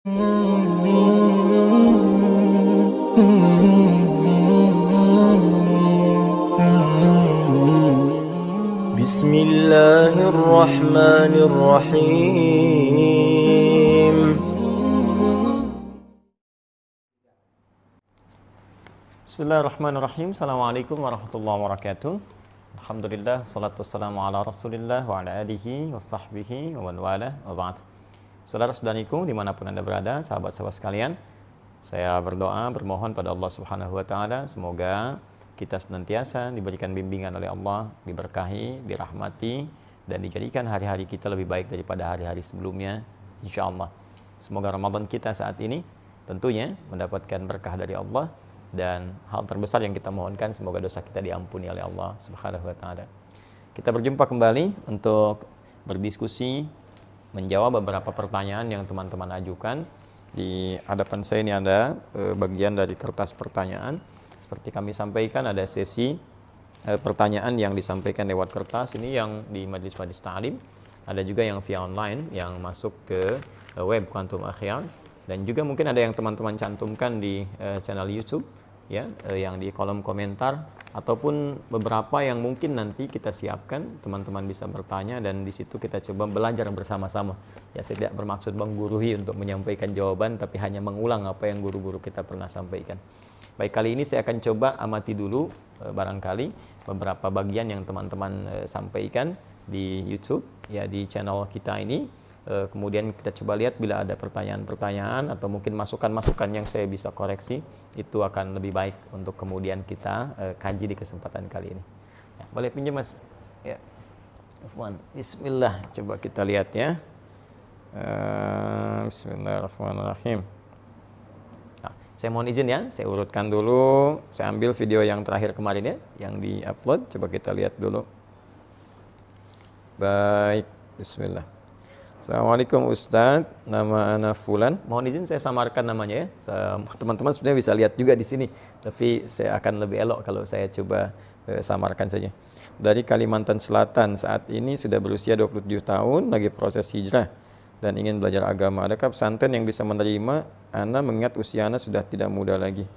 Bismillahirrahmanirrahim. Bismillahirrahmanirrahim. Assalamualaikum warahmatullahi wabarakatuh. Alhamdulillah, salatu wassalamu ala rasulillah wa ala alihi wa sahbihi wa man wala wa ba'd. Saudara-saudariku dimanapun Anda berada, sahabat-sahabat sekalian, saya berdoa, bermohon pada Allah Subhanahu wa Ta'ala, semoga kita senantiasa diberikan bimbingan oleh Allah, diberkahi, dirahmati, dan dijadikan hari-hari kita lebih baik daripada hari-hari sebelumnya, insya Allah. Semoga Ramadan kita saat ini tentunya mendapatkan berkah dari Allah, dan hal terbesar yang kita mohonkan, semoga dosa kita diampuni oleh Allah Subhanahu wa Ta'ala. Kita berjumpa kembali untuk berdiskusi, menjawab beberapa pertanyaan yang teman-teman ajukan. Di hadapan saya ini ada bagian dari kertas pertanyaan. Seperti kami sampaikan, ada sesi pertanyaan yang disampaikan lewat kertas ini yang di majlis-majlis ta'lim. Ada juga yang via online yang masuk ke web Quantum Akhyar, dan juga mungkin ada yang teman-teman cantumkan di channel YouTube ya, yang di kolom komentar, ataupun beberapa yang mungkin nanti kita siapkan, teman-teman bisa bertanya dan di situ kita coba belajar bersama-sama. Ya, saya tidak bermaksud menggurui untuk menyampaikan jawaban, tapi hanya mengulang apa yang guru-guru kita pernah sampaikan. Baik, kali ini saya akan coba amati dulu barangkali beberapa bagian yang teman-teman sampaikan di YouTube ya, di channel kita ini. Kemudian kita coba lihat bila ada pertanyaan-pertanyaan atau mungkin masukan-masukan yang saya bisa koreksi, itu akan lebih baik untuk kemudian kita kaji di kesempatan kali ini. Ya, boleh pinjam Mas? Ya. Afwan. Bismillah, coba kita lihat ya. Bismillahirrahmanirrahim. Saya mohon izin ya, saya urutkan dulu, saya ambil video yang terakhir kemarin ya, yang di-upload, coba kita lihat dulu. Baik, bismillah. Assalamualaikum Ustadz, nama ana Fulan. Mohon izin saya samarkan namanya ya, teman-teman sebenarnya bisa lihat juga di sini, tapi saya akan lebih elok kalau saya coba samarkan saja. Dari Kalimantan Selatan, saat ini sudah berusia 27 tahun, lagi proses hijrah dan ingin belajar agama. Adakah pesantren yang bisa menerima ana mengingat usia ana sudah tidak muda lagi?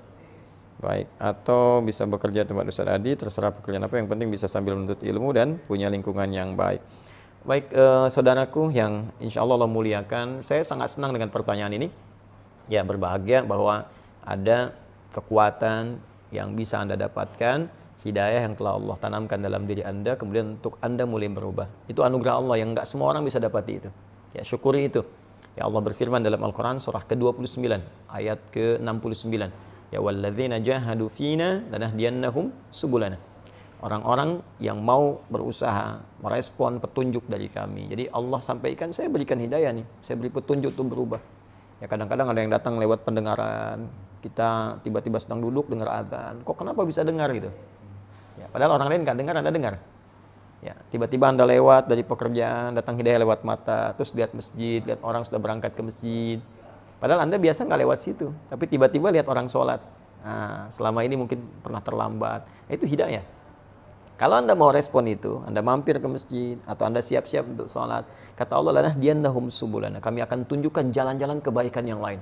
Baik, atau bisa bekerja tempat Ustaz Adi, terserah pekerjaan apa, yang penting bisa sambil menuntut ilmu dan punya lingkungan yang baik. Baik, saudaraku yang insya Allah Allah muliakan, saya sangat senang dengan pertanyaan ini. Ya, berbahagia bahwa ada kekuatan yang bisa Anda dapatkan, hidayah yang telah Allah tanamkan dalam diri Anda, kemudian untuk Anda mulai berubah. Itu anugerah Allah yang nggak semua orang bisa dapati itu. Ya, syukuri itu. Ya, Allah berfirman dalam Al-Quran surah ke-29 ayat ke-69. Ya, walladzina jahadu fina lanahdiyannahum subulana. Orang-orang yang mau berusaha merespon petunjuk dari kami. Jadi Allah sampaikan, saya berikan hidayah nih, saya beri petunjuk untuk berubah. Ya, kadang-kadang ada yang datang lewat pendengaran, kita tiba-tiba sedang duduk dengar azan, kok kenapa bisa dengar gitu? Ya, padahal orang lain nggak dengar, Anda dengar. Ya, tiba-tiba Anda lewat dari pekerjaan, datang hidayah lewat mata, terus lihat masjid, lihat orang sudah berangkat ke masjid. Padahal Anda biasa nggak lewat situ, tapi tiba-tiba lihat orang sholat. Nah, selama ini mungkin pernah terlambat. Itu hidayah. Kalau Anda mau respon itu, Anda mampir ke masjid, atau Anda siap-siap untuk sholat, kata Allah, lanahdiyannahum subulana, kami akan tunjukkan jalan-jalan kebaikan yang lain.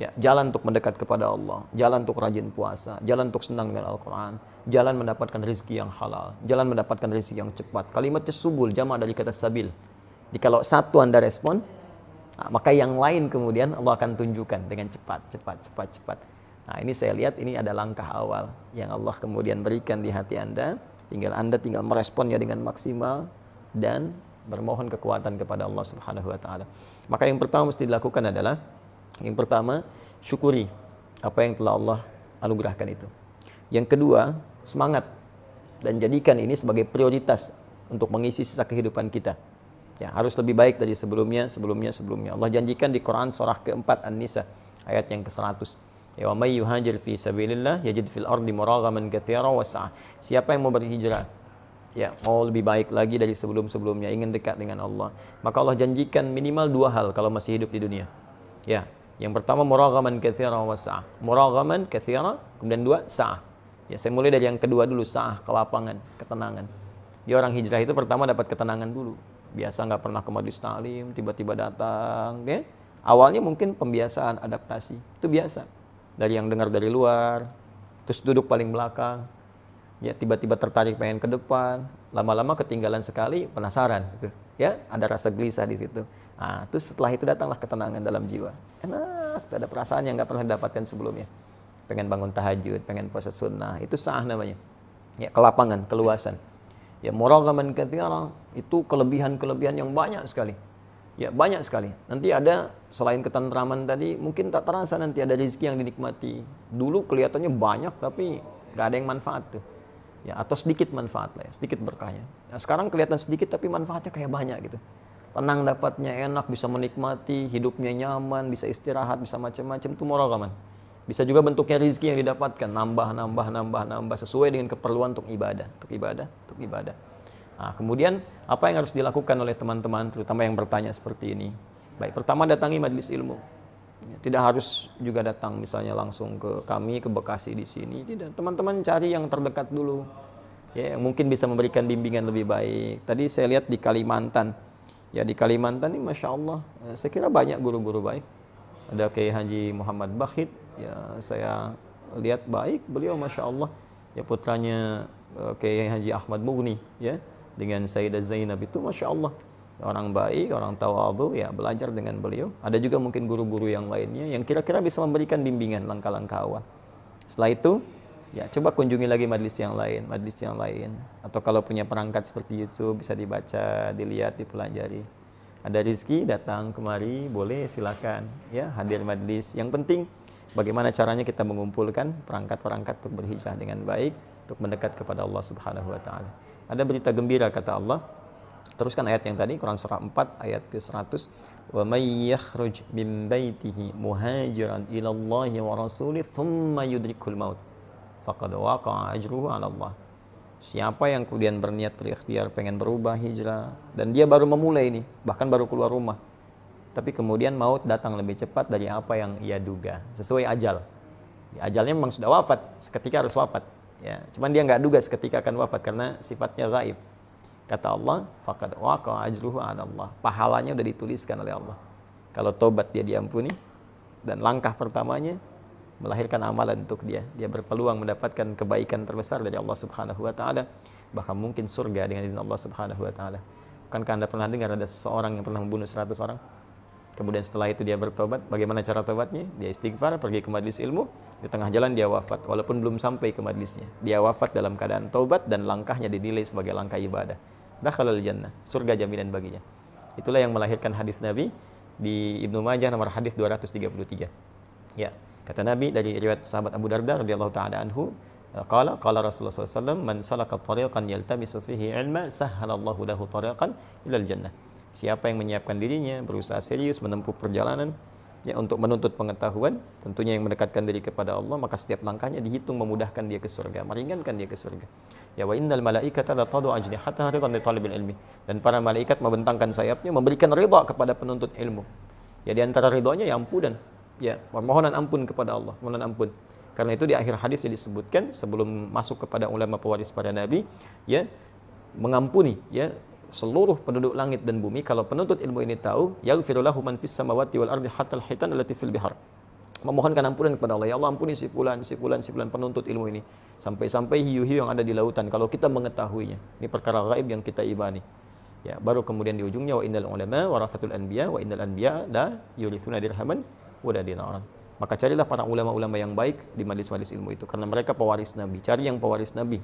Ya, jalan untuk mendekat kepada Allah, jalan untuk rajin puasa, jalan untuk senang dengan Al-Quran, jalan mendapatkan rezeki yang halal, jalan mendapatkan rezeki yang cepat. Kalimatnya subul, jama' dari kata sabil. Jadi kalau satu Anda respon, maka yang lain kemudian Allah akan tunjukkan dengan cepat. Nah, ini saya lihat ini ada langkah awal yang Allah kemudian berikan di hati Anda. Anda tinggal meresponnya dengan maksimal dan bermohon kekuatan kepada Allah Subhanahu wa Ta'ala. Maka yang pertama mesti dilakukan adalah, yang pertama, syukuri apa yang telah Allah anugerahkan itu. Yang kedua, semangat dan jadikan ini sebagai prioritas untuk mengisi sisa kehidupan kita. Ya, harus lebih baik dari sebelumnya. Allah janjikan di Quran surah ke-4 An-Nisa ayat yang ke-100. Ya, wa may yuhajir fi sabilillah yajid fil ardi muraghaman katsira wa sa'a. Siapa yang mau berhijrah, ya, mau lebih baik lagi dari sebelum-sebelumnya, ingin dekat dengan Allah, maka Allah janjikan minimal 2 hal kalau masih hidup di dunia. Ya, yang pertama muraghaman katsira wa sa'a. Muraghaman katsira, kemudian 2 sa'a. Ya, saya mulai dari yang kedua dulu, sa'a, kelapangan, ketenangan. Dia orang hijrah itu pertama dapat ketenangan dulu. Biasa nggak pernah ke majlis ta'lim, tiba-tiba datang, ya. Awalnya mungkin pembiasaan, adaptasi, itu biasa. Dari yang dengar dari luar, terus duduk paling belakang, ya tiba-tiba tertarik pengen ke depan, lama-lama ketinggalan sekali, penasaran gitu. Ya, ada rasa gelisah di situ. Nah, terus setelah itu datanglah ketenangan dalam jiwa. Enak, ada perasaan yang nggak pernah didapatkan sebelumnya. Pengen bangun tahajud, pengen puasa sunnah, itu sah namanya. Ya, kelapangan, keluasan. Ya, muraghaman katsiran, itu kelebihan-kelebihan yang banyak sekali. Ya, banyak sekali. Nanti ada, selain ketentraman tadi, mungkin tak terasa nanti ada rezeki yang dinikmati. Dulu kelihatannya banyak, tapi nggak ada yang manfaat tuh. Ya, atau sedikit manfaat lah ya, sedikit berkahnya. Nah, sekarang kelihatan sedikit, tapi manfaatnya kayak banyak gitu. Tenang dapatnya, enak, bisa menikmati, hidupnya nyaman, bisa istirahat, bisa macam-macam, itu muraghaman. Bisa juga bentuknya rezeki yang didapatkan, nambah, sesuai dengan keperluan untuk ibadah, untuk ibadah. Nah, kemudian apa yang harus dilakukan oleh teman-teman, terutama yang bertanya seperti ini? Baik, pertama datangi majelis ilmu. Tidak harus juga datang misalnya langsung ke kami, ke Bekasi di sini. Tidak, teman-teman cari yang terdekat dulu. Ya, yang mungkin bisa memberikan bimbingan lebih baik. Tadi saya lihat di Kalimantan. Ya, di Kalimantan ini Masya Allah, saya kira banyak guru-guru baik. Ada Kiai Haji Muhammad Bakhit, ya saya lihat baik, beliau Masya Allah. Ya, putranya Kiai Haji Ahmad Mughni, ya, dengan Sayyidah Zainab itu Masya Allah, orang baik, orang tawadhu, ya belajar dengan beliau. Ada juga mungkin guru-guru yang lainnya yang kira-kira bisa memberikan bimbingan langkah-langkah awal. Setelah itu, ya coba kunjungi lagi majelis yang lain, atau kalau punya perangkat seperti YouTube bisa dibaca, dilihat, dipelajari. Ada rezeki datang kemari, boleh silakan, ya hadir majelis. Yang penting bagaimana caranya kita mengumpulkan perangkat-perangkat untuk berhijrah dengan baik, untuk mendekat kepada Allah Subhanahu wa taala. Ada berita gembira kata Allah. Teruskan ayat yang tadi, Quran surah 4 ayat ke-100. Wa may yakhruj min baitihi muhajiran ila Allahi wa rasulih thumma yudrikul maut faqad waqa'a ajruhu 'ala Allah. Siapa yang kemudian berniat berikhtiar pengen berubah hijrah dan dia baru memulai ini, bahkan baru keluar rumah, tapi kemudian maut datang lebih cepat dari apa yang ia duga, sesuai ajal. Ya, ajalnya memang sudah wafat, seketika harus wafat. Ya, cuman dia nggak duga seketika akan wafat karena sifatnya gaib. Kata Allah, faqad waqa'a ajruhu 'ala Allah. Pahalanya udah dituliskan oleh Allah. Kalau tobat dia diampuni, dan langkah pertamanya melahirkan amalan untuk dia. Dia berpeluang mendapatkan kebaikan terbesar dari Allah Subhanahu wa taala, bahkan mungkin surga dengan izin Allah Subhanahu wa taala. Bukankah Anda pernah dengar ada seseorang yang pernah membunuh 100 orang? Kemudian setelah itu dia bertobat. Bagaimana cara tobatnya? Dia istighfar, pergi ke majelis ilmu, di tengah jalan dia wafat, walaupun belum sampai ke majelisnya. Dia wafat dalam keadaan tobat dan langkahnya dinilai sebagai langkah ibadah. Dakhalal jannah, surga jaminan baginya. Itulah yang melahirkan hadis Nabi di Ibnu Majah nomor hadis 233. Ya, kata Nabi dari riwayat sahabat Abu Darda radhiyallahu taala anhu, qala Rasulullah sallallahu alaihi wasallam, man salaka tariqan yaltamisu fihi ilma sahhalallahu lahu tariqan ilal jannah. Siapa yang menyiapkan dirinya, berusaha serius menempuh perjalanan ya untuk menuntut pengetahuan, tentunya yang mendekatkan diri kepada Allah, maka setiap langkahnya dihitung memudahkan dia ke surga, meringankan dia ke surga. Ya, wa innal malaikata la tadu ajnihataha ridan li talibil ilmi. Dan para malaikat membentangkan sayapnya memberikan ridha kepada penuntut ilmu. Ya, di antara ridhonya ya ampunan. Ya, permohonan ampun kepada Allah, permohonan ampun. Karena itu di akhir hadis disebutkan sebelum masuk kepada ulama pewaris para nabi, ya, mengampuni ya seluruh penduduk langit dan bumi. Kalau penuntut ilmu ini tahu, yaghfiru lahu man fis samawati wal ardi hatta al hitan allati fil bihar. Memohonkan ampunan kepada Allah. Ya Allah, ampuni si fulan penuntut ilmu ini. Sampai-sampai hiu-hiu yang ada di lautan kalau kita mengetahuinya. Ini perkara gaib yang kita imani. Ya, baru kemudian di ujungnya wa innal ulama warathatul anbiya wa innal anbiya la yurithuna dirhaman wa dinaran. Maka carilah para ulama-ulama yang baik di majelis-majelis ilmu itu karena mereka pewaris Nabi. Cari yang pewaris Nabi,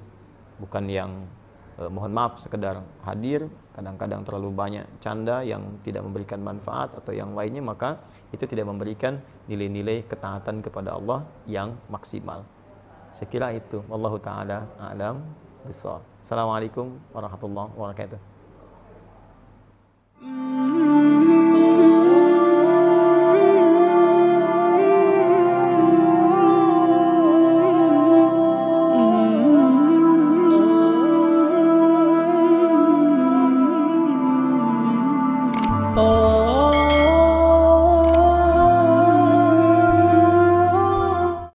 bukan yang mohon maaf sekedar hadir, kadang-kadang terlalu banyak canda yang tidak memberikan manfaat atau yang lainnya, maka itu tidak memberikan nilai-nilai ketaatan kepada Allah yang maksimal. Saya kira itu. Wallahu taala a'lam bishawab. Assalamualaikum warahmatullahi wabarakatuh.